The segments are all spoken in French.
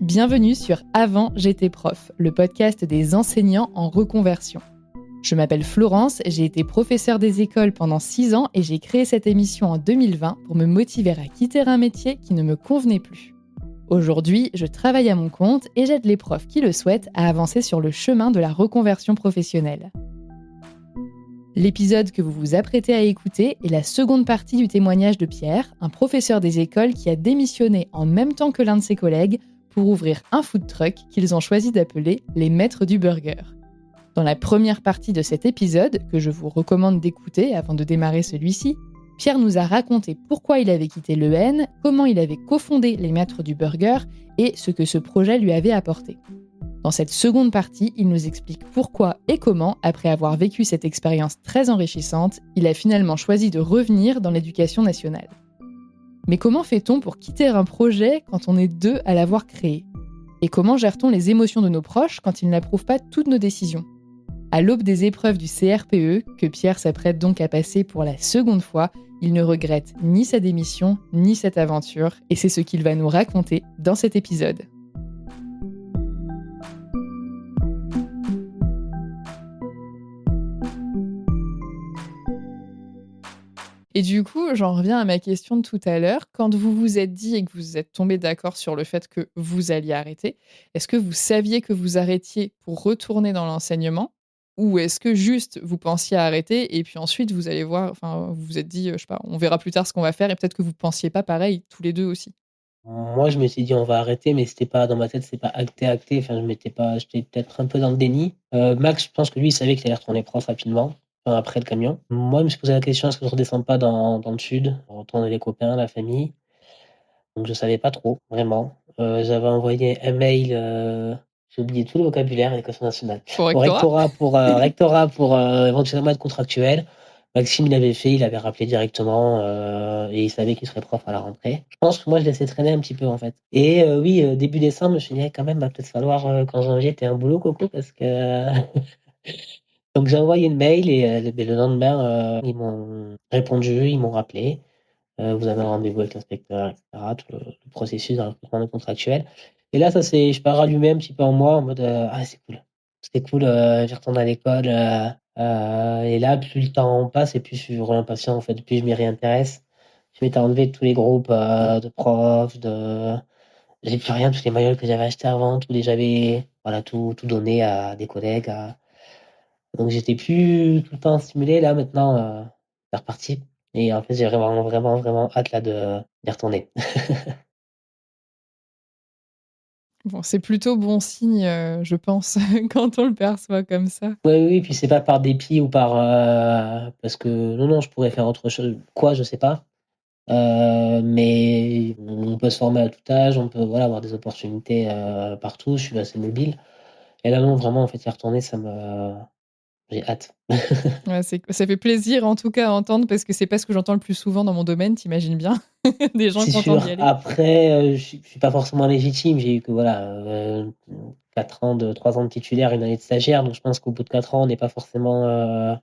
Bienvenue sur Avant j'étais prof, le podcast des enseignants en reconversion. Je m'appelle Florence, j'ai été professeure des écoles pendant 6 ans et j'ai créé cette émission en 2020 pour me motiver à quitter un métier qui ne me convenait plus. Aujourd'hui, je travaille à mon compte et j'aide les profs qui le souhaitent à avancer sur le chemin de la reconversion professionnelle. L'épisode que vous vous apprêtez à écouter est la seconde partie du témoignage de Pierre, un professeur des écoles qui a démissionné en même temps que l'un de ses collègues pour ouvrir un food truck qu'ils ont choisi d'appeler les Maîtres du Burger. Dans la première partie de cet épisode, que je vous recommande d'écouter avant de démarrer celui-ci, Pierre nous a raconté pourquoi il avait quitté l'EN, comment il avait cofondé les Maîtres du Burger et ce que ce projet lui avait apporté. Dans cette seconde partie, il nous explique pourquoi et comment, après avoir vécu cette expérience très enrichissante, il a finalement choisi de revenir dans l'éducation nationale. Mais comment fait-on pour quitter un projet quand on est deux à l'avoir créé ? Et comment gère-t-on les émotions de nos proches quand ils n'approuvent pas toutes nos décisions ? À l'aube des épreuves du CRPE, que Pierre s'apprête donc à passer pour la seconde fois, il ne regrette ni sa démission, ni cette aventure, et c'est ce qu'il va nous raconter dans cet épisode. Et du coup, j'en reviens à ma question de tout à l'heure. Quand vous vous êtes dit et que vous êtes tombés d'accord sur le fait que vous alliez arrêter, est-ce que vous saviez que vous arrêtiez pour retourner dans l'enseignement? Ou est-ce que juste vous pensiez arrêter et puis ensuite vous allez voir, enfin, vous vous êtes dit, je sais pas, on verra plus tard ce qu'on va faire et peut-être que vous pensiez pas pareil tous les deux aussi? Moi, je m'étais dit: «On va arrêter», mais c'était pas dans ma tête, c'était pas acté. Enfin, j'étais peut-être un peu dans le déni. Max, je pense que lui, il savait qu'il allait retourner prof rapidement, enfin, après le camion. Moi, je me suis posé la question: «Est-ce que je redescends pas dans le sud?» Retourner les copains, la famille. Donc je savais pas trop, vraiment. J'avais envoyé un mail, j'ai oublié tout le vocabulaire à l'Éducation nationale, Au au rectorat? rectorat pour éventuellement être contractuel. Maxime, il l'avait fait, il avait rappelé directement, et il savait qu'il serait prof à la rentrée. Je pense que moi, je laissais traîner un petit peu, en fait. Et oui, début décembre, je me suis dit: «Eh, quand même, va peut-être falloir, qu'en janvier, tu aies un boulot, coco, parce que» donc j'ai envoyé le mail et le lendemain, ils m'ont répondu, ils m'ont rappelé. Vous avez un rendez-vous avec l'inspecteur et cetera, tout le processus d'un recrutement contractuel. Et là, ça s'est, je sais pas, rallumé un petit peu en moi en mode, «Ah, c'est cool. C'est cool, je retourne à l'école», et là, plus le temps passe et plus je suis vraiment impatient, en fait, plus je m'y réintéresse. Je m'étais enlevé de tous les groupes, de profs, j'ai plus rien, tous les manuels que j'avais achetés avant, j'avais, voilà, tout donné à des collègues, donc j'étais plus tout le temps stimulé. Là, maintenant, c'est reparti et en fait, j'ai vraiment, vraiment, vraiment hâte là d'y retourner. Bon, c'est plutôt bon signe, je pense, quand on le perçoit comme ça. Oui, oui, puis c'est pas par dépit ou par, parce que non, non, je pourrais faire autre chose. Quoi? Je sais pas, mais on peut se former à tout âge, on peut, voilà, avoir des opportunités, partout. Je suis assez mobile et là, non, vraiment, en fait, y retourner, j'ai hâte. Ouais, ça fait plaisir en tout cas à entendre parce que c'est pas ce que j'entends le plus souvent dans mon domaine, tu imagines bien? Des gens C'est contents d'y sûr. aller. Après, je suis pas forcément légitime. J'ai eu que voilà, 3 ans de titulaire, 1 année de stagiaire, donc je pense qu'au bout de 4 ans, on n'est pas forcément,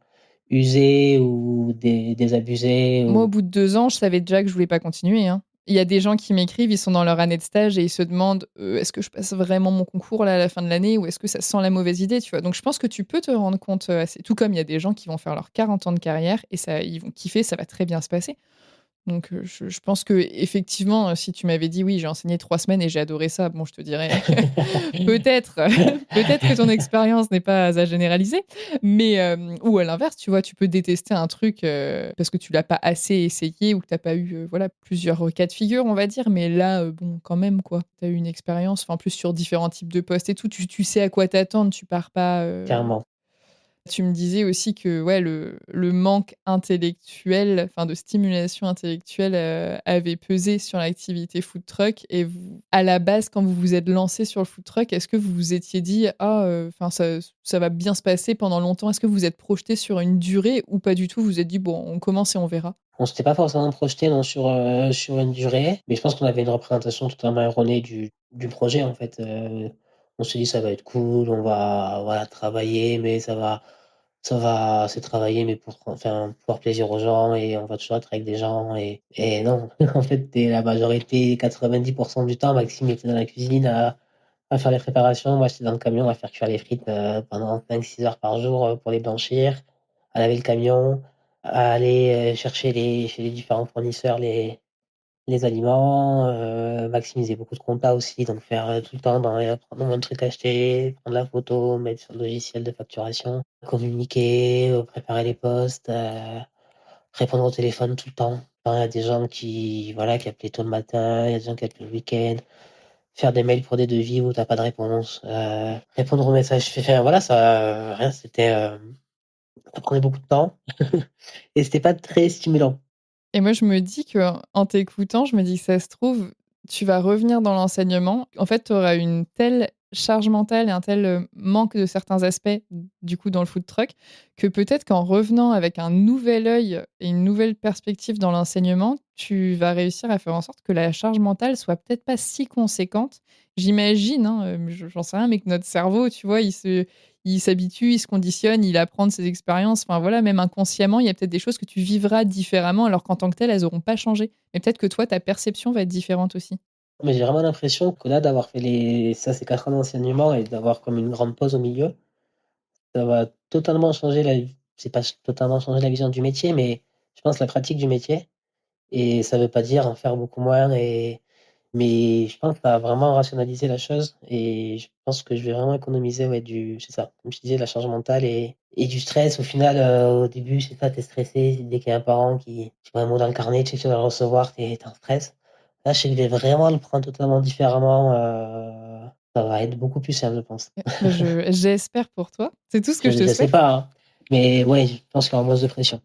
usé ou désabusé Moi, au ou bout de 2 ans, je savais déjà que je voulais pas continuer, hein. Il y a des gens qui m'écrivent, ils sont dans leur année de stage et ils se demandent: «Est-ce que je passe vraiment mon concours là à la fin de l'année ou est-ce que ça sent la mauvaise idée?» tu vois? Donc je pense que tu peux te rendre compte, assez tout comme il y a des gens qui vont faire leurs 40 ans de carrière et ça ils vont kiffer, ça va très bien se passer. Donc je pense qu'effectivement, si tu m'avais dit: «Oui, j'ai enseigné 3 semaines et j'ai adoré ça», bon, je te dirais peut-être, peut-être que ton expérience n'est pas à généraliser, mais ou à l'inverse, tu vois, tu peux détester un truc, parce que tu l'as pas assez essayé ou que tu as pas eu, voilà, plusieurs, cas de figure, on va dire, mais là, bon, quand même, quoi. Tu as eu une expérience, enfin, en plus sur différents types de postes et tout, tu sais à quoi t'attendre, tu pars pas, clairement. tu me disais aussi que, ouais, le manque intellectuel, enfin de stimulation intellectuelle, avait pesé sur l'activité food truck et vous à la base, quand vous vous êtes lancés sur le food truck, est-ce que vous vous étiez dit: «Ah, enfin ça va bien se passer pendant longtemps»? Est-ce que vous vous êtes projetés sur une durée ou pas du tout? Vous vous êtes dit: «Bon, on commence et on verra»? On s'était pas forcément projeté non, sur une durée, mais je pense qu'on avait une représentation totalement erronée du projet, en fait. On s'est dit: «Ça va être cool, on va, voilà, travailler, mais c'est travailler, mais pour faire plaisir aux gens et on va toujours être avec des gens» et non, en fait, tu la majorité, 90 du temps, Maxime était dans la cuisine à faire les préparations. Moi, j'étais dans le camion à faire cuire les frites, pendant 5-6 heures par jour, pour les blanchir, à laver le camion, à aller, chercher chez les différents fournisseurs les aliments. Maxime faisait beaucoup de compta aussi, donc faire, tout le temps prendre le truc acheté, prendre la photo, mettre sur le logiciel de facturation, communiquer, préparer les postes, répondre au téléphone tout le temps. Enfin, il y a des gens qui, voilà, qui appelaient tôt le matin, il y a des gens qui appelaient le week-end. Faire des mails pour des devis où tu as pas de réponse, répondre aux messages, enfin voilà, ça, rien, ça prenait beaucoup de temps et c'était pas très stimulant. Et moi, je me dis que en t'écoutant, je me dis que ça se trouve, tu vas revenir dans l'enseignement. En fait, tu auras une telle charge mentale et un tel, manque de certains aspects, du coup, dans le food truck, que peut-être qu'en revenant avec un nouvel œil et une nouvelle perspective dans l'enseignement, tu vas réussir à faire en sorte que la charge mentale soit peut-être pas si conséquente. J'imagine, hein, j'en sais rien, mais que notre cerveau, tu vois, il s'habitue, il se conditionne, il apprend de ses expériences. Enfin voilà, même inconsciemment, il y a peut-être des choses que tu vivras différemment, alors qu'en tant que telles, elles auront pas changé. Mais peut-être que toi, ta perception va être différente aussi. Mais j'ai vraiment l'impression que là, d'avoir fait ces 4 ans d'enseignement et d'avoir comme une grande pause au milieu, ça va totalement changer c'est pas totalement changer la vision du métier, mais je pense la pratique du métier et ça veut pas dire en faire beaucoup moins mais je pense que ça a vraiment rationalisé la chose et je pense que je vais vraiment économiser, ouais, c'est ça, comme je disais, la charge mentale et du stress. Au final, au début, c'est ça, tu es stressé, dès qu'il y a un parent qui voit un mot dans le carnet, tu sais que tu vas le recevoir, tu es en stress. Là, je sais que je vais vraiment le prendre totalement différemment, ça va être beaucoup plus simple, je pense. Bah, j'espère pour toi. C'est tout ce que je te Je sais souhaite. pas, hein, mais ouais, je pense qu'il y aura moins de pression.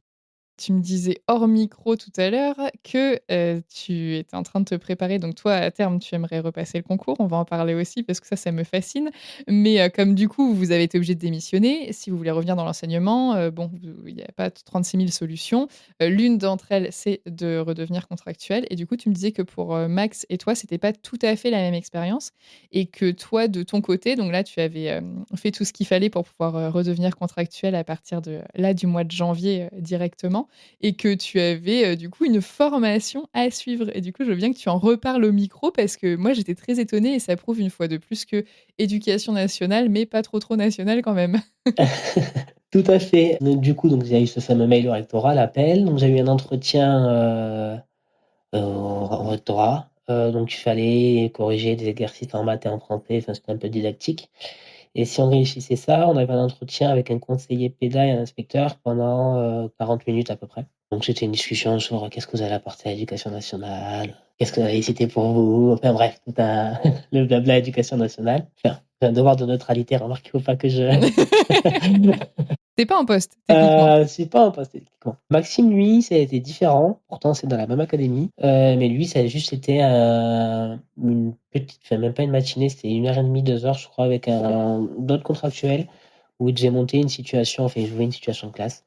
Tu me disais hors micro tout à l'heure que, tu étais en train de te préparer, donc toi, à terme, tu aimerais repasser le concours. On va en parler aussi parce que ça me fascine. Mais, comme du coup, vous avez été obligé de démissionner, si vous voulez revenir dans l'enseignement, bon, il y a pas 36 000 solutions. L'une d'entre elles, c'est de redevenir contractuel et du coup, tu me disais que pour, Max et toi, c'était pas tout à fait la même expérience et que toi, de ton côté, donc là, tu avais, fait tout ce qu'il fallait pour pouvoir, redevenir contractuel à partir de là, du mois de janvier, directement et que tu avais, du coup, une formation à suivre et du coup, je veux bien que tu en reparles au micro parce que moi, j'étais très étonnée et ça prouve une fois de plus que éducation nationale, mais pas trop, trop nationale quand même. Tout à fait. Donc du coup, donc il y a eu ce fameux mail au rectorat, l'appel, donc j'ai eu un entretien, au rectorat, donc il fallait corriger des exercices en maths et en français, enfin, c'était un peu didactique et si on réussissait ça, on avait un entretien avec un conseiller pédagogue et un inspecteur pendant, 40 minutes à peu près. Donc c'était une discussion sur, qu'est-ce que vous allez apporter à l'éducation nationale? Qu'est-ce que la laïcité pour vous? Enfin bref, tout un le blabla éducation nationale. Enfin, j'ai un devoir de neutralité, remarque, il faut pas que je Tu pas en poste, techniquement. C'est pas un poste techniquement. Maxime, lui, ça a été différent. Pourtant, c'est dans la même académie. Mais lui, ça a juste été une petite, enfin, même pas une matinée, c'était 1 heure et demie, 2 heures, je crois, avec d'autres contractuels où j'ai monté une situation, enfin, je jouais une situation de classe.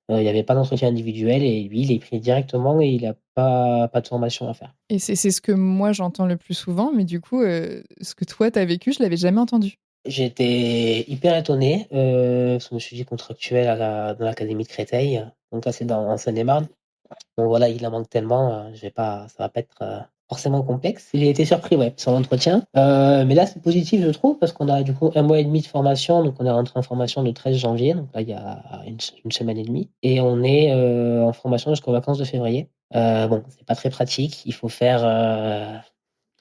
Il y avait pas d'entretien individuel et lui, il est pris directement et il a pas de formation à faire. Et c'est ce que moi j'entends le plus souvent, mais du coup, ce que toi tu as vécu, je l'avais jamais entendu. J'ai été hyper étonné, parce que je me suis dit contractuel dans l'académie de Créteil, donc là, c'est en Seine-et-Marne. Donc voilà, il en manque tellement, je vais pas ça va pas être, forcément complexe. Il a été surpris, ouais, sur l'entretien, mais là, c'est positif, je trouve, parce qu'on a du coup 1 mois et demi de formation, donc on est rentré en formation le 13 janvier, donc là, il y a une semaine et demie et on est, en formation jusqu'aux vacances de février. Bon, c'est pas très pratique, il faut faire,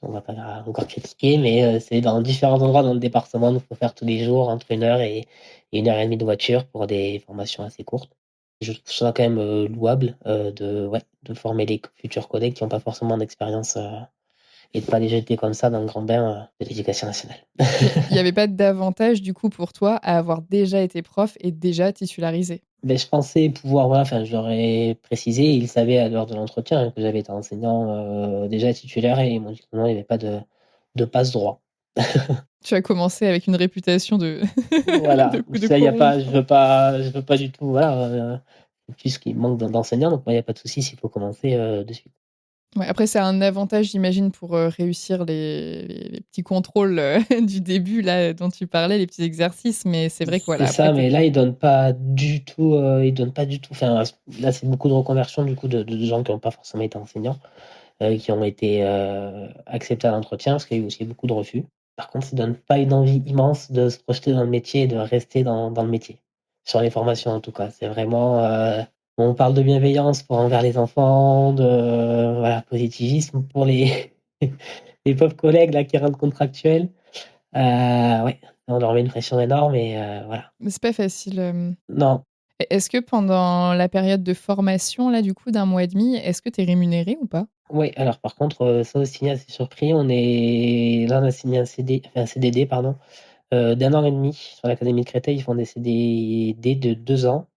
on va pas encore critiquer, mais, c'est dans différents endroits dans le département, donc il faut faire tous les jours entre 1 heure et 1 heure et demie de voiture pour des formations assez courtes. Je trouve ça quand même, louable, de former les futurs collègues qui ont pas forcément d'expérience, et de pas les jeter comme ça dans le grand bain, de l'éducation nationale. Mais il y avait pas d'avantage du coup pour toi à avoir déjà été prof et déjà titularisé? Mais je pensais pouvoir voilà, enfin, je leur ai précisé, ils savaient à l'heure de l'entretien, hein, que j'avais été enseignant, déjà titulaire et ils m'ont dit que non, il y avait pas de passe-droit. Tu as commencé avec une réputation de Voilà, de ça, il y a pas corrompant. je veux pas du tout, voilà, puisqu'il manque d'enseignants, donc moi, il y a pas de souci s'il faut commencer, de suite. Ouais, après, c'est un avantage, j'imagine, pour, réussir les petits contrôles, du début là, dont tu parlais, les petits exercices, mais c'est vrai que C'est voilà, après ça, tu mais là, ils donnent pas du tout, enfin, là, c'est beaucoup de reconversions du coup de gens qui ont pas forcément été enseignants, qui ont été, acceptés à l'entretien, parce qu'il y a eu aussi beaucoup de refus. Par contre, ça donne pas une envie immense de se projeter dans le métier et de rester dans le métier. Sur les formations, en tout cas. C'est vraiment, on parle de bienveillance pour envers les enfants, de voilà, positivisme pour les les pauvres collègues là qui rentrent contractuels. Ouais, on leur met une pression énorme et voilà. mais c'est pas facile, Non, Est-ce que pendant la période de formation là, du coup, d'un mois et demi, est-ce que tu es rémunéré ou pas? ouais, alors par contre, ça aussi assez surpris, on a signé un CDD pardon, d'1 an et demi sur l'académie de Créteil, ils font des CDD de 2 ans.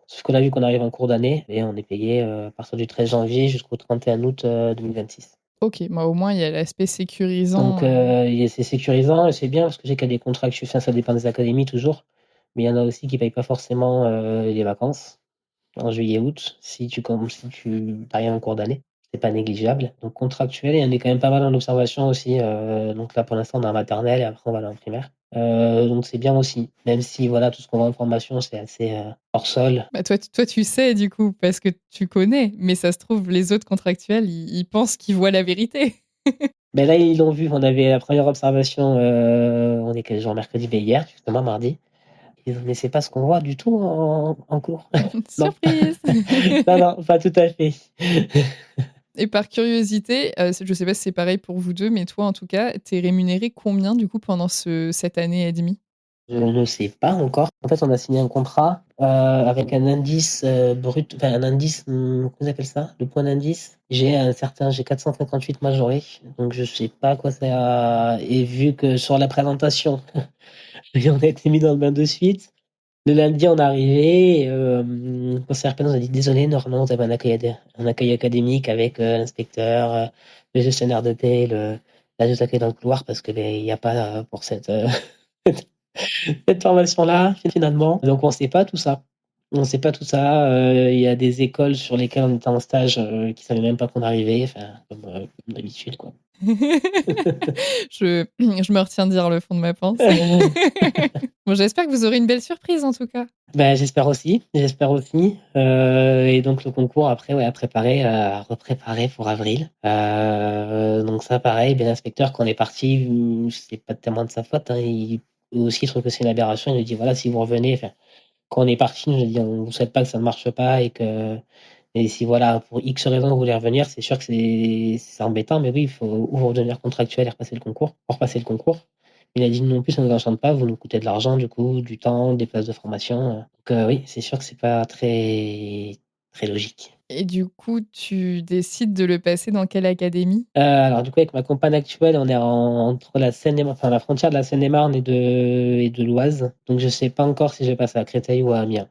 Sauf que là, vu qu'on arrive en cours d'année et on est payé, à partir du 13 janvier jusqu'au 31 août, 2026. OK, bah, au moins il y a l'aspect Donc sécurisant, c'est sécurisant et c'est bien parce que j'ai qu'il y a des contractu enfin, ça dépend des académies toujours, mais il y en a aussi qui payent pas forcément, les vacances en juillet, août, si tu rien en cours d'année. C'est pas négligeable. Donc contractuel et on est quand même pas mal en observation aussi, donc là, pour l'instant, on est en maternelle et après on va aller en primaire. Donc c'est bien aussi, même si voilà, tout ce qu'on voit en formation, c'est assez, hors sol. Bah, toi tu sais du coup, parce que tu connais, mais ça se trouve les autres contractuels, ils pensent qu'ils voient la vérité. Mais là, ils l'ont vu, on avait la première observation, on est quel jour? Mercredi? Beh, hier, justement, mardi. Ils ont: «Mais c'est pas ce qu'on voit du tout en cours». Non. Surprise! Non, non, pas tout à fait. Et par curiosité, je sais pas si c'est pareil pour vous 2, mais toi en tout cas, tu es rémunéré combien du coup pendant cette année et demie? Je ne sais pas encore. En fait, on a signé un contrat, avec un indice, brut, enfin un indice, comment on appelle ça? Le point d'indice. J'ai 458 majoré, donc je sais pas à quoi ça et vu que sur la présentation, on a été mis dans le bain de suite. Le lundi, on est arrivé, conseiller RP nous a dit: «Désolé, normalement, vous avez un accueil académique avec, l'inspecteur, le gestionnaire de paie, l'adulte accueil dans le couloir parce que, beh, il y a pas, pour cette formation-là, finalement». Donc on sait pas tout ça. On sait pas tout ça, il y a des écoles sur lesquelles on était en stage, qui savaient même pas qu'on arrivait, enfin, comme d'habitude, quoi. Je me retiens de dire le fond de ma pensée. Bon, j'espère que vous aurez une belle surprise en tout cas. Ben j'espère aussi, et donc le concours après, ouais, à repréparer pour avril. Donc ça pareil, ben l'inspecteur quand on est parti, c'est pas tellement de sa faute, hein, lui aussi il trouve que c'est une aberration. Il nous dit: «Voilà, si vous revenez», enfin, quand on est parti, il nous a dit: «On vous souhaite pas que ça ne marche pas et si voilà, pour X raisons vous voulez revenir, c'est sûr que c'est embêtant, mais oui, il faut ou vous redevenir contractuel et repasser le concours». Il a dit: «Nous non plus, ça nous enchante pas, vous nous coûtez de l'argent du coup, du temps, des places de formation», donc oui, c'est sûr que c'est pas très logique. Et du coup, tu décides de le passer dans quelle académie? Alors du coup, avec ma compagne actuelle, on est entre la Seine-et-Marne, enfin la frontière de la Seine-et-Marne et de l'Oise, donc je sais pas encore si je vais passer à Créteil ou à Amiens.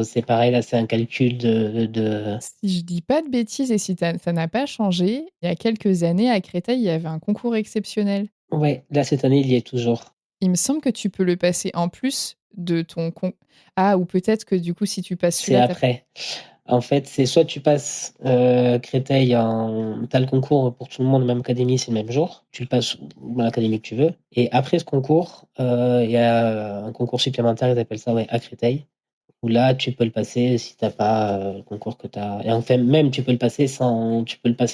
C'est pareil, là, c'est un calcul de Si je dis pas de bêtises et si ça n'a pas changé, il y a quelques années à Créteil, il y avait un concours exceptionnel. ouais, là, cette année, il y est toujours. Il me semble que tu peux le passer en plus de ton con ou peut-être que du coup, si tu passes C'est celui-là, après. En fait, c'est soit tu passes, Créteil en tu as le concours pour tout le monde, même académie, c'est le même jour. Tu le passes dans l'académie que tu veux et après ce concours, il y a un concours supplémentaire, ils appellent ça, ouais, à Créteil, où là, tu peux le passer si tu as pas, le concours que tu as et en fait, même tu peux le passer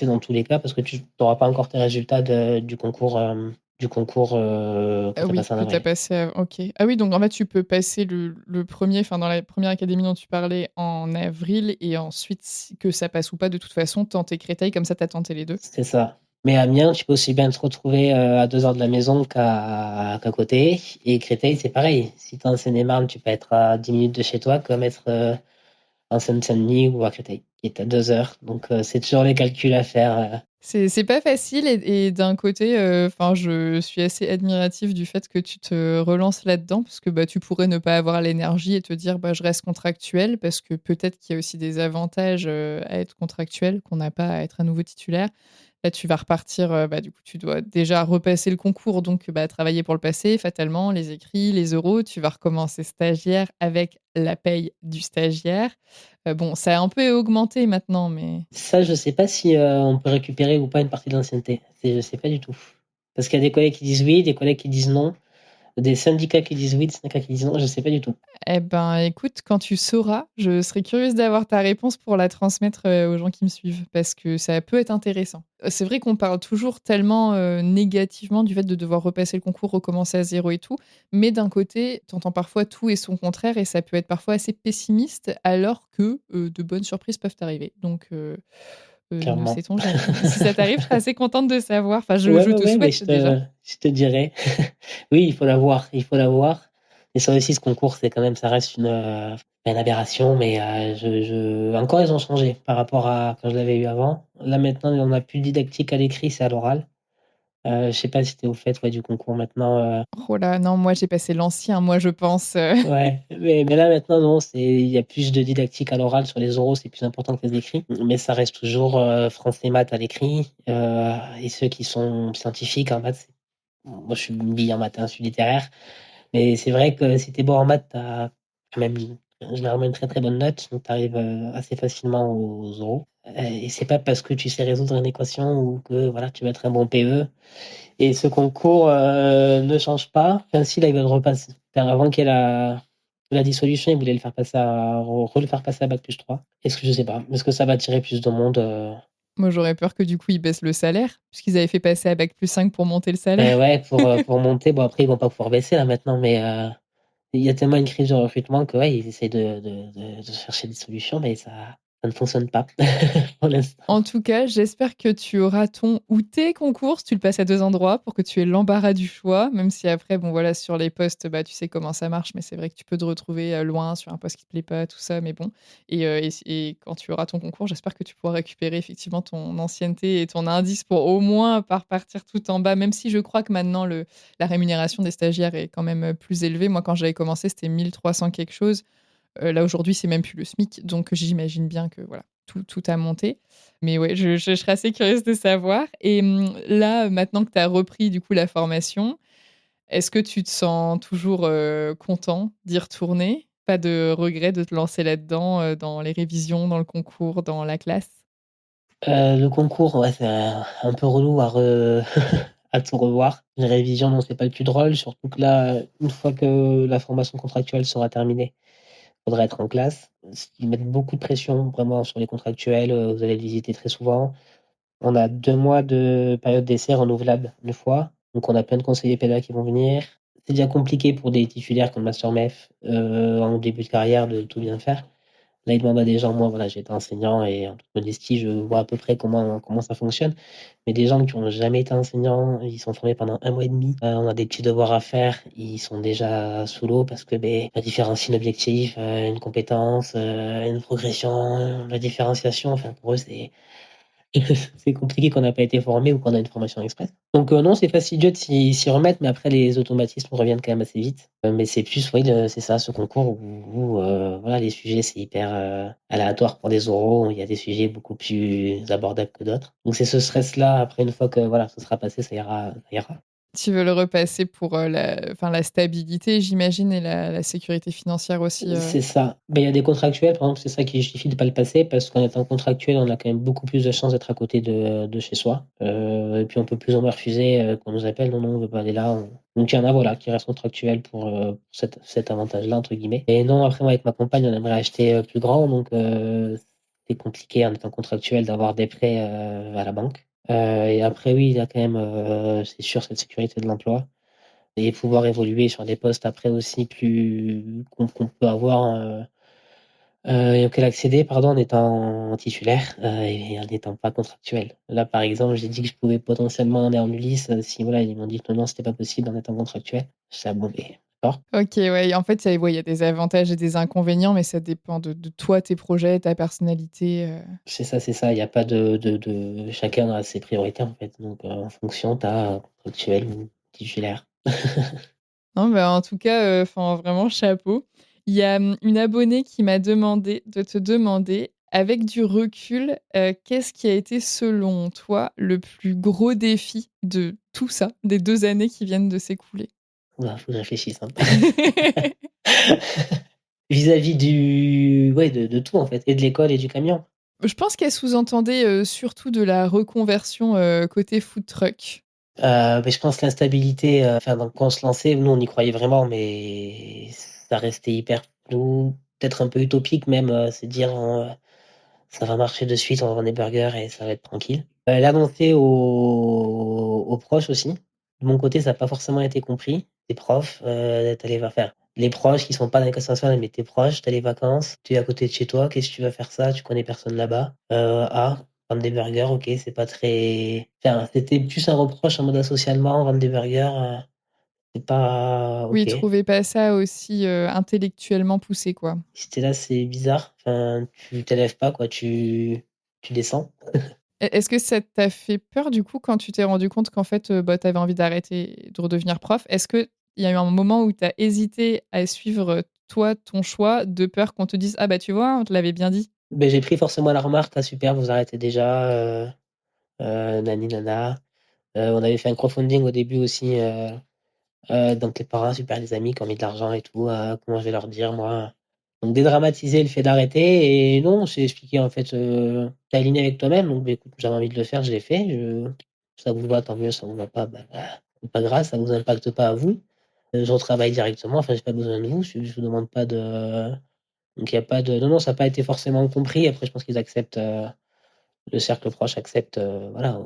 dans tous les cas parce que tu auras pas encore tes résultats du concours, que Ah tu as oui, passé en que tu as avril. passé OK. Ah oui, donc en fait, tu peux passer le 1er, enfin, dans la première académie dont tu parlais en avril et ensuite si que ça passe ou pas, de toute façon, tenter Créteil, comme ça, tu as tenté les 2. C'est ça. Mais Amiens, tu peux aussi bien te retrouver, à 2 heures de la maison qu'à côté et Créteil, c'est pareil. Si tu es en Seine-et-Marne, tu peux être à 10 minutes de chez toi comme être, en Seine-Saint-Denis ou à Créteil, qui est à 2 heures. Donc c'est toujours les calculs à faire, C'est pas facile et d'un côté, enfin, je suis assez admirative du fait que tu te relances là-dedans parce que, bah, tu pourrais ne pas avoir l'énergie et te dire: «Bah, je reste contractuel» parce que peut-être qu'il y a aussi des avantages, à être contractuel qu'on n'a pas à être à nouveau titulaire. Là, tu vas repartir, du coup, tu dois déjà repasser le concours, donc travailler pour le passer, fatalement, les écrits, les euros. Tu vas recommencer stagiaire avec la paye du stagiaire. Bon, ça a un peu augmenté maintenant, mais Ça, je sais pas si on peut récupérer ou pas une partie de l'ancienneté. Je sais pas du tout. Parce qu'il y a des collègues qui disent oui, des collègues qui disent non, des syndicats qui disent oui, des syndicats qui disent non, je sais pas du tout. eh ben, écoute, quand tu sauras, je serais curieuse d'avoir ta réponse pour la transmettre, aux gens qui me suivent, parce que ça peut être intéressant. C'est vrai qu'on parle toujours tellement, négativement du fait de devoir repasser le concours, recommencer à zéro et tout, mais d'un côté, tu entends parfois tout et son contraire et ça peut être parfois assez pessimiste alors que, de bonnes surprises peuvent arriver. Donc ne Clairement. sait-on jamais. Si ça t'arrive, je serais assez contente de savoir. Enfin, je Ouais, je ouais, te ouais, mais souhaite déjà. je te dirai. Oui, il faut l'avoir, il faut l'avoir. Et ça aussi, ce concours, c'est quand même, ça reste une aberration, mais encore, ils ont changé par rapport à quand je l'avais eu avant. Là, maintenant, on a plus de didactique à l'écrit, c'est à l'oral. Je sais pas si tu es au fait, ouais, du concours maintenant. Oh là, non, moi j'ai passé l'ancien, moi je pense, Ouais, mais là, maintenant, non, il y a plus de didactique à l'oral sur les oraux, c'est plus important que les écrits. Mais ça reste toujours français, maths à l'écrit. Et ceux qui sont scientifiques en maths, moi, je suis une bille en maths, hein, je suis littéraire. Mais c'est vrai que si tu es bon en maths, tu as quand même généralement une très très bonne note, donc tu arrives assez facilement aux oraux. Et c'est pas parce que tu sais résoudre une équation ou que voilà, tu vas être un bon PE. Et ce concours ne change pas. Enfin, si, là, ils veulent repasser. Enfin, avant qu'il y ait la dissolution, ils voulaient le faire passer le faire passer à Bac+3. Est-ce que je sais pas. Est-ce que ça va attirer plus de monde moi j'aurais peur que du coup ils baissent le salaire, puisqu'ils avaient fait passer à bac+5 pour monter le salaire. Ben ouais, pour monter. Bon, après, ils vont pas pouvoir baisser là maintenant, mais il y a tellement une crise de recrutement que ouais, ils essayent de chercher des solutions, mais ça ne fonctionne pas pour l'instant. En tout cas, j'espère que tu auras ton ou tes concours, si tu le passes à 2 endroits pour que tu aies l'embarras du choix, même si après, bon voilà, sur les postes, tu sais comment ça marche, mais c'est vrai que tu peux te retrouver, loin sur un poste qui te plaît pas, tout ça, mais bon et quand tu auras ton concours, j'espère que tu pourras récupérer effectivement ton ancienneté et ton indice pour au moins pas repartir tout en bas, même si je crois que maintenant la rémunération des stagiaires est quand même, plus élevée. Moi, quand j'avais commencé, c'était 1 300 quelque chose. Là, aujourd'hui, c'est même plus le SMIC, donc j'imagine bien que voilà, tout a monté. Mais ouais, je serais assez curieuse de savoir et là, maintenant que tu as repris du coup la formation, est-ce que tu te sens toujours, content d'y retourner? Pas de regret de te lancer là-dedans, dans les révisions, dans le concours, dans la classe? Le concours, ouais, c'est un peu relou à tout revoir. Les révisions, non, c'est pas le plus drôle, surtout que là, une fois que la formation contractuelle sera terminée, il faudra être en classe. Ils mettent beaucoup de pression vraiment sur les contractuels, vous allez le visiter très souvent. On a 2 mois de période d'essai renouvelable 1 fois, donc on a plein de conseillers pédagogues qui vont venir. C'est déjà compliqué pour des titulaires comme master MEF, en début de carrière de tout bien faire. Là, ils demandent à des gens, moi voilà, j'ai été enseignant et en toute modestie, je vois à peu près comment ça fonctionne. Mais des gens qui ont jamais été enseignants, ils sont formés pendant 1 mois et demi. On a des petits devoirs à faire, ils sont déjà sous l'eau parce que, la différencier un objectif, une compétence, une progression, la différenciation, enfin pour eux, c'est c'est compliqué qu'on n'a pas été formé ou qu'on a une formation express. Donc non, c'est fastidieux de s'y remettre, mais après les automatismes reviennent quand même assez vite. Mais c'est plus, oui, c'est ça, ce concours où voilà, les sujets, c'est hyper aléatoire pour des oraux. Il y a des sujets beaucoup plus abordables que d'autres. Donc c'est ce stress-là. Après, une fois que voilà, ce sera passé, ça ira, ça ira. Tu veux le repasser pour, la stabilité, j'imagine et la sécurité financière aussi, C'est ça. Il y a des contractuels, par exemple, c'est ça qui justifie de pas le passer parce qu'en étant contractuel, on a quand même beaucoup plus de chances d'être à côté de chez soi. Et puis on peut plus ou moins refuser, qu'on nous appelle: «Non, non, on veut pas aller là», donc il y en a, voilà, qui restent contractuels pour cet «avantage-là» entre guillemets. Et non, après moi avec ma compagne, on aimerait acheter, plus grand, donc c'est compliqué en étant contractuel d'avoir des prêts, à la banque. Et après oui, il y a quand même, c'est sûr cette sécurité de l'emploi. Et pouvoir évoluer sur des postes après aussi plus qu'on peut avoir, et auxquels accéder, pardon, en étant titulaire, et en n'étant pas contractuel. Là, par exemple, j'ai dit que je pouvais potentiellement aller en Ulysse, si voilà, ils m'ont dit que non, c'était pas possible en étant contractuel. J'étais là: «Bon, d'accord». OK, ouais, en fait, il y a des avantages et des inconvénients, mais ça dépend de toi, tes projets, ta personnalité, C'est ça, il y a pas de chacun a ses priorités, en fait, donc en fonction, tu as contractuel ou titulaire. Non, bah, en tout cas, enfin, vraiment chapeau. Il y a, une abonnée qui m'a demandé de te demander, avec du recul, qu'est-ce qui a été selon toi le plus gros défi de tout ça, des 2 années qui viennent de s'écouler? Ouah, faut que je réfléchisse, hein. Vis-à-vis du ouais, de tout, en fait, et de l'école et du camion. Je pense qu'elle sous-entendait, surtout de la reconversion, côté food truck. Beh, je pense l'instabilité, enfin, donc quand on se lançait, nous, on y croyait vraiment, mais ça restait hyper flou, peut-être un peu utopique même, se dire, «Ça va marcher de suite, on va vendre des burgers et ça va être tranquille». L'annoncer aux proches aussi. De mon côté, ça a pas forcément été compris. Les profs, tu les va faire les proches qui sont pas dans l'éducation nationale, mais tes proches, tu as les vacances, tu es à côté de chez toi, qu'est-ce que tu vas faire ça? Tu connais personne là-bas. Ah, vendre des burgers, OK, c'est pas très enfin, c'était plus un reproche en mode asocialement, vendre des burgers, c'est pas Oui, OK. trouvez pas ça aussi, intellectuellement poussé, quoi. Si tu là, c'est bizarre, enfin, tu t'élèves pas quoi, tu descends. Est-ce que ça t'a fait peur, du coup, quand tu t'es rendu compte qu'en fait, bah, tu avais envie d'arrêter de redevenir prof? Est-ce qu'il y a eu un moment où tu as hésité à suivre, toi, ton choix, de peur qu'on te dise: «Ah bah, tu vois, on te l'avait bien dit»? Beh, j'ai pris forcément la remarque: «Ah super, vous arrêtez déjà, nani nana». On avait fait un crowdfunding au début aussi, donc les parents, super, les amis qui ont mis de l'argent et tout, comment je vais leur dire moi? Donc dédramatiser le fait d'arrêter et non, c'est expliquer en fait, tu es aligné avec toi-même donc beh, écoute, j'avais envie de le faire, je l'ai fait, ça vous va, tant mieux, ça vous va pas, bah, c'est pas grave, ça vous impacte pas à vous. Je retravaille directement, enfin j'ai pas besoin de vous, je vous demande pas de donc il y a pas de non, non, ça a pas été forcément compris. Après je pense qu'ils acceptent, le cercle proche accepte, voilà,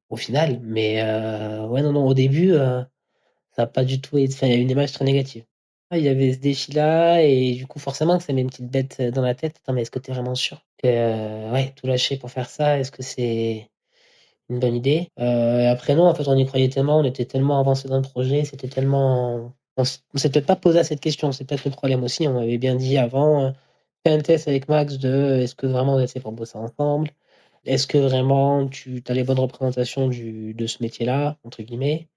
au final, mais ouais, non, non, au début, ça a pas du tout été enfin, il y a eu une image très négative. Ah, il y avait ce défi-là et du coup, forcément que ça met une petite bête, dans la tête. «Attends, mais est-ce que tu es vraiment sûr que, ouais, tout lâcher pour faire ça, est-ce que c'est une bonne idée?» Et après non, en fait, on y croyait tellement, on était tellement avancés dans le projet, c'était tellement on s'est peut-être pas posé assez de questions, c'est peut-être le problème aussi. On m'avait bien dit avant, fais un test avec Max de: «Est-ce que vraiment on est assez pour bosser ensemble? Est-ce que vraiment tu as les bonnes représentations du de ce métier-là?» entre guillemets.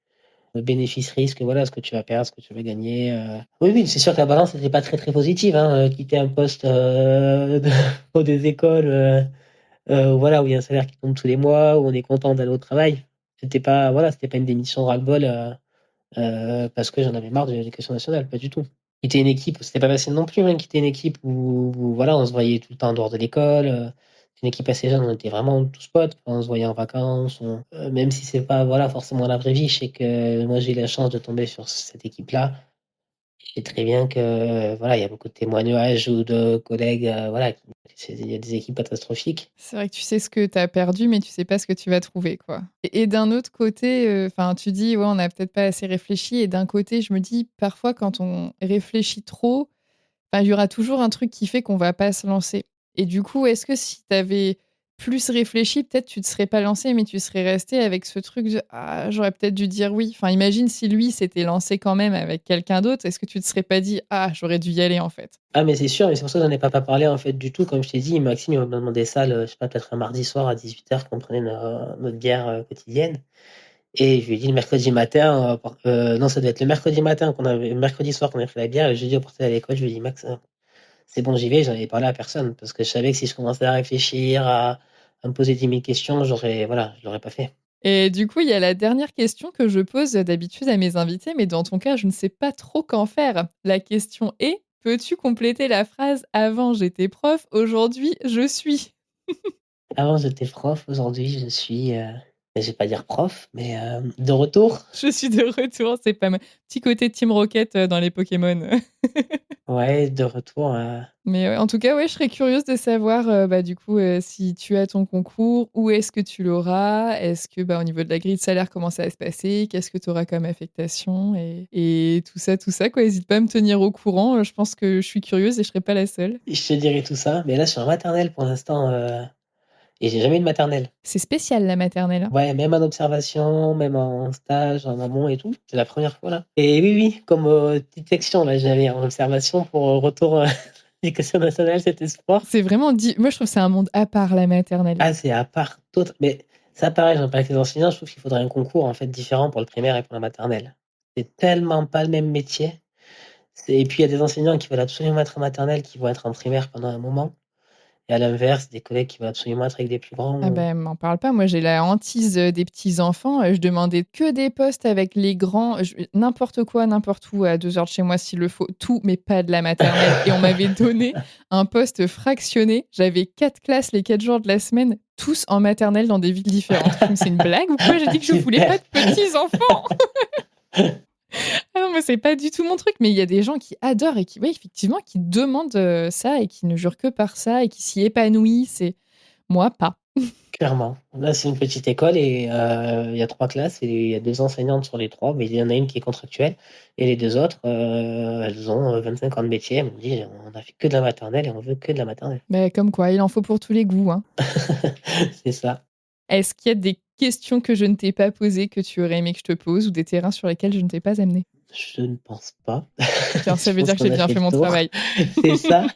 Bénéfice-risque, voilà, ce que tu vas perdre, ce que tu vas gagner, oui, oui, c'est sûr que la balance était pas très, très positive, hein, quitter un poste, de dans des écoles, voilà, où il y a un salaire qui tombe tous les mois, où on est content d'aller au travail. C'était pas voilà, c'était pas une démission ras-le-bol, parce que j'en avais marre de l'éducation nationale, pas du tout. Quitter une équipe, c'était pas facile non plus, hein, quitter une équipe où voilà, on se voyait tout le temps en dehors de l'école, c'est une équipe assez jeune, on était vraiment tous potes, on se voyait en vacances, même si c'est pas, voilà, forcément la vraie vie, je sais que moi j'ai eu la chance de tomber sur cette équipe-là. Je sais très bien que, voilà, il y a beaucoup de témoignages ou de collègues, voilà, qui il y a des équipes catastrophiques. C'est vrai que tu sais ce que tu as perdu, mais tu sais pas ce que tu vas trouver, quoi. Et d'un autre côté, enfin, tu dis: «Ouais, on n'a peut-être pas assez réfléchi» et d'un côté, je me dis: «Parfois, quand on réfléchit trop, enfin, il y aura toujours un truc qui fait qu'on va pas se lancer» et du coup, est-ce que si tu avais plus réfléchi, peut-être tu te serais pas lancé, mais tu serais resté avec ce truc de: «Ah, j'aurais peut-être dû dire oui». Enfin, imagine si lui s'était lancé quand même avec quelqu'un d'autre, est-ce que tu te serais pas dit: «Ah, j'aurais dû y aller, en fait»? Ah mais c'est sûr, mais c'est pour ça que j'en ai pas parlé, en fait, du tout. Comme je t'ai dit, Maxime, il m'a demandé ça je sais pas, peut-être un mardi soir à 18h qu'on prenait notre bière, quotidienne et je lui ai dit le mercredi matin, non, ça devait être le mercredi soir qu'on avait pris la bière et le jeudi on partait à l'école, je lui ai dit: «Max, c'est bon, j'y vais». J'en avais parlé à personne parce que je savais que si je commençais à réfléchir, à me poser 10 000 questions, voilà, je l'aurais pas fait. Et du coup, il y a la dernière question que je pose d'habitude à mes invités, mais dans ton cas, je ne sais pas trop qu'en faire. La question est: peux-tu compléter la phrase «Avant j'étais prof, aujourd'hui je suis»? Avant j'étais prof, aujourd'hui je suis, je vais pas dire prof, mais, de retour. Je suis de retour, c'est pas mal. Petit côté Team Rocket, dans les Pokémon. Ouais, de retour, Mais ouais, en tout cas, ouais, je serais curieuse de savoir, bah, du coup, si tu as ton concours, où est-ce que tu l'auras? Est-ce que, bah, au niveau de la grille de salaire, comment ça va se passer? Qu'est-ce que tu auras comme affectation? Et tout ça, quoi. Hésite pas à me tenir au courant, je pense que je suis curieuse et je serai pas la seule. je te dirai tout ça, mais là je suis en maternelle pour l'instant, et j'ai jamais eu de maternelle. C'est spécial la maternelle, hein. Ouais, même en observation, même en stage, en amont et tout, c'est la première fois là et oui, oui, comme, petite section là, j'avais en observation pour, retour, éducation nationale, c'était sport. C'est vraiment moi, je trouve que c'est un monde à part la maternelle. Ah, c'est à part mais ça pareil, j'en parlais avec les enseignants, je trouve qu'il faudrait un concours en fait différent pour le primaire et pour la maternelle. C'est tellement pas le même métier. Et puis il y a des enseignants qui veulent absolument être en maternelle, qui vont être en primaire pendant un moment Et à l'inverse, des collègues qui veulent absolument être avec des plus grands. Ah ben, m'en parle pas. Moi, j'ai la hantise des petits-enfants. Je demandais que des postes avec les grands. N'importe quoi, n'importe où, à 2 heures de chez moi s'il le faut. Tout, mais pas de la maternelle. Et on m'avait donné un poste fractionné. J'avais 4 classes les 4 jours de la semaine, tous en maternelle dans des villes différentes. Je me dis, c'est une blague ou quoi? J'ai dit que je voulais pas Super. de petits-enfants. Ah non, moi, c'est pas du tout mon truc. Mais il y a des gens qui adorent et qui, oui, effectivement, qui demandent ça et qui ne jurent que par ça et qui s'y épanouissent. Et moi, pas. Clairement. Là, c'est une petite école et il y a 3 classes et il y a 2 enseignantes sur les 3, mais il y en a une qui est contractuelle et les 2 autres, elles ont, 25 ans de métier. Elles m'ont dit: «On a fait que de la maternelle et on veut que de la maternelle». Bah, comme quoi, il en faut pour tous les goûts, hein. C'est ça. Est-ce qu'il y a des questions que je ne t'ai pas posées, que tu aurais aimé que je te pose ou des terrains sur lesquels je ne t'ai pas amené? Je ne pense pas. Bien, ça Je veut pense dire que j'ai qu'on a bien fait fait le mon tour. travail. C'est ça.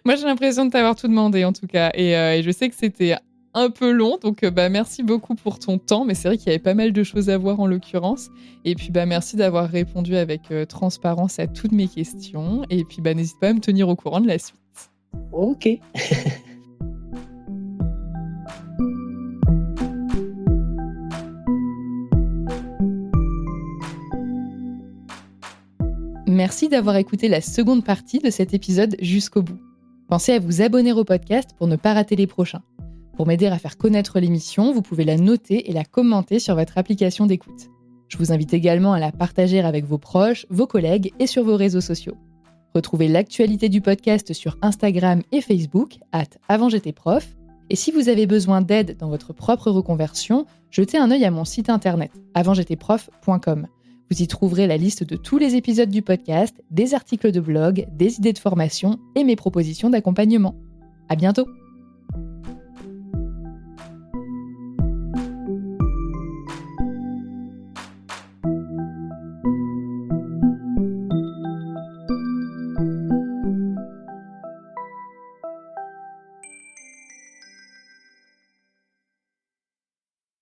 Moi, j'ai l'impression de t'avoir tout demandé en tout cas et je sais que c'était un peu long donc bah, merci beaucoup pour ton temps, mais c'est vrai qu'il y avait pas mal de choses à voir en l'occurrence et puis, bah, merci d'avoir répondu avec, transparence à toutes mes questions et puis, bah, n'hésite pas à me tenir au courant de la suite. OK. Merci d'avoir écouté la seconde partie de cet épisode jusqu'au bout. Pensez à vous abonner au podcast pour ne pas rater les prochains. Pour m'aider à faire connaître l'émission, vous pouvez la noter et la commenter sur votre application d'écoute. Je vous invite également à la partager avec vos proches, vos collègues et sur vos réseaux sociaux. Retrouvez l'actualité du podcast sur Instagram et Facebook, @avantjétaiprof. Et si vous avez besoin d'aide dans votre propre reconversion, jetez un œil à mon site internet, avantjétaiprof.com. Vous y trouverez la liste de tous les épisodes du podcast, des articles de blog, des idées de formation et mes propositions d'accompagnement. À bientôt!